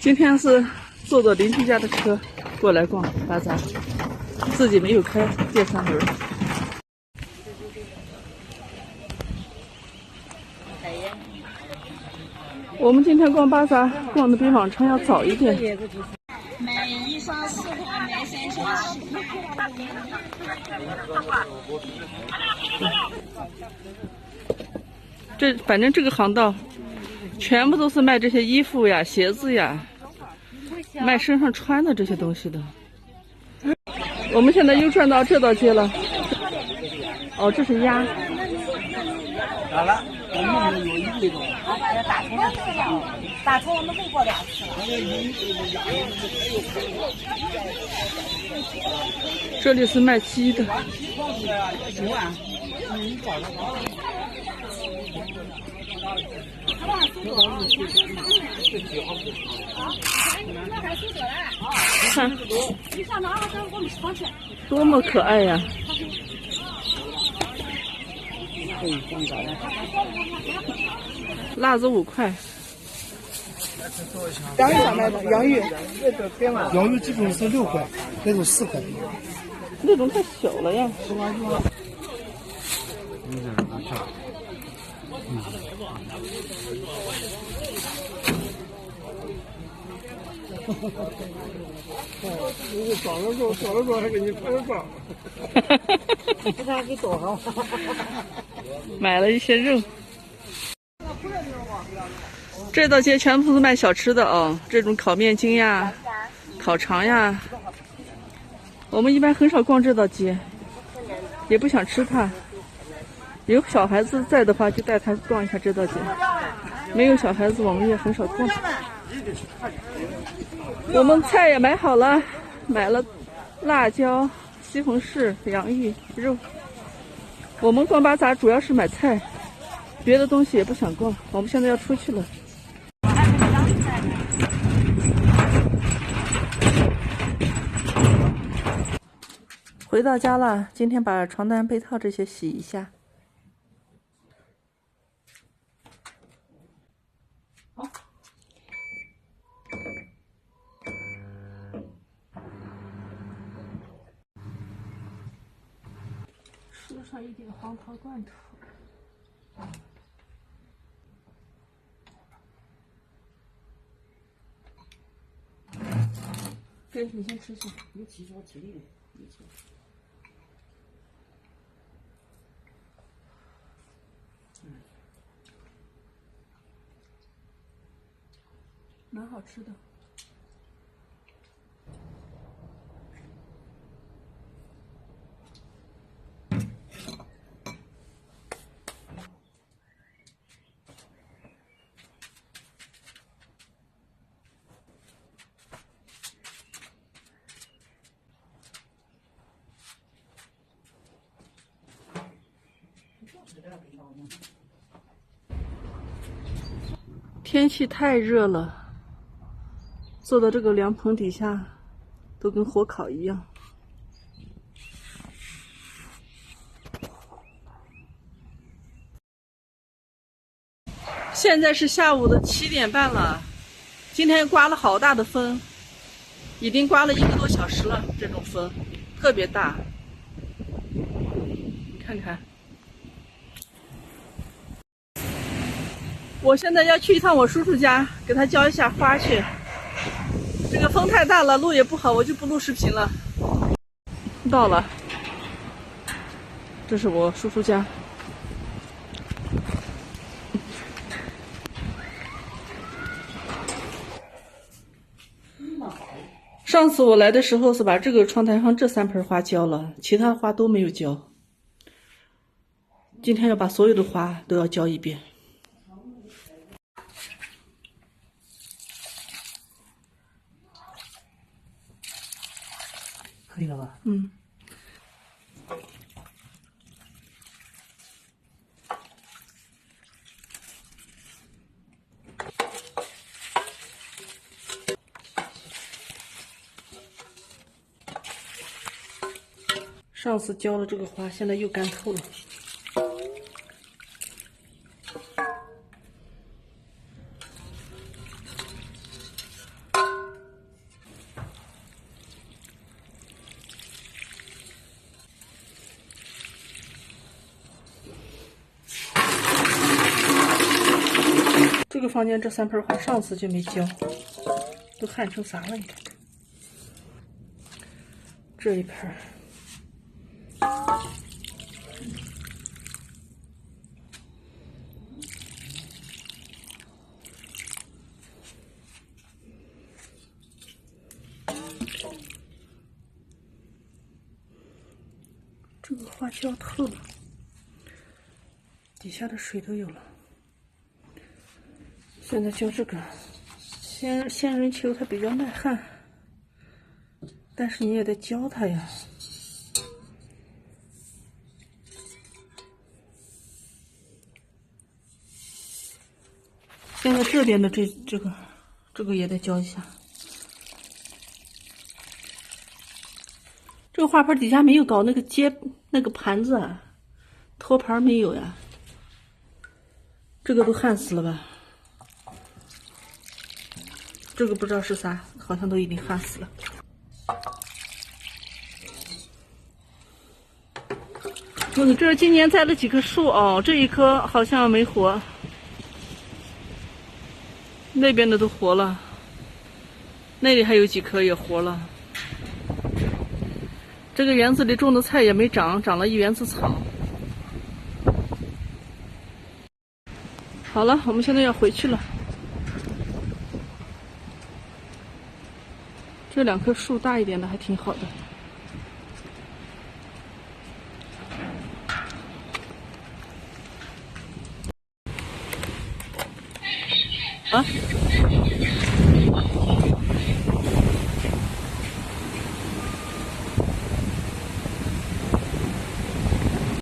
今天是坐着邻居家的车过来逛巴扎，自己没有开电三轮。我们今天逛巴扎逛的比往常要早一点。买1双4块，买3双10块。反正这个航道全部都是卖这些衣服呀、鞋子呀，卖身上穿的这些东西的。我们现在又转到这道街了。哦，这是鸭。好了，我们有一种。打从我们会过2次了。这里是卖鸡的。看，多么可爱呀！辣子5块。洋芋咋卖的？洋芋这种是6块，那种4块。那种太小了呀。少了肉还给你拍个照。不然给躲上。买了一些肉。这道街全部是卖小吃的哦，这种烤面筋呀、烤肠呀。我们一般很少逛这道街，也不想吃它。有小孩子在的话，就带他逛一下这道街；没有小孩子，我们也很少逛。我们菜也买好了，买了辣椒、西红柿、洋芋、肉。我们逛巴扎主要是买菜，别的东西也不想逛。我们现在要出去了。回到家了，今天把床单、被套这些洗一下。输上一点黄桃罐头。对，你先吃去。你起床起立，你起。蛮好吃的。天气太热了，坐到这个凉棚底下，都跟火烤一样。现在是下午的7点半了，今天刮了好大的风，已经刮了1个多小时了，这种风特别大。你看看。我现在要去一趟我叔叔家，给他浇一下花去。这个风太大了，路也不好，我就不录视频了。到了，这是我叔叔家。上次我来的时候是把这个窗台上这3盆花浇了，其他花都没有浇。今天要把所有的花都要浇一遍。可以了吧？嗯。上次浇了这个花，现在又干透了。房间这3盆花上次就没浇，都旱成啥了？你看看，这一盆。这个花浇透了，底下的水都有了。现在浇这个仙人球，它比较耐旱，但是你也得浇它呀。现在这边的这个也得浇一下。这个花盆底下没有搞那个盘子啊，托盘没有呀。这个都旱死了吧？这个不知道是啥，好像都已经旱死了。这今年栽了几棵树哦，这一棵好像没活，那边的都活了，那里还有几棵也活了。这个园子里种的菜也没长，长了一园子草。好了，我们现在要回去了。这2棵树大一点的还挺好的。啊？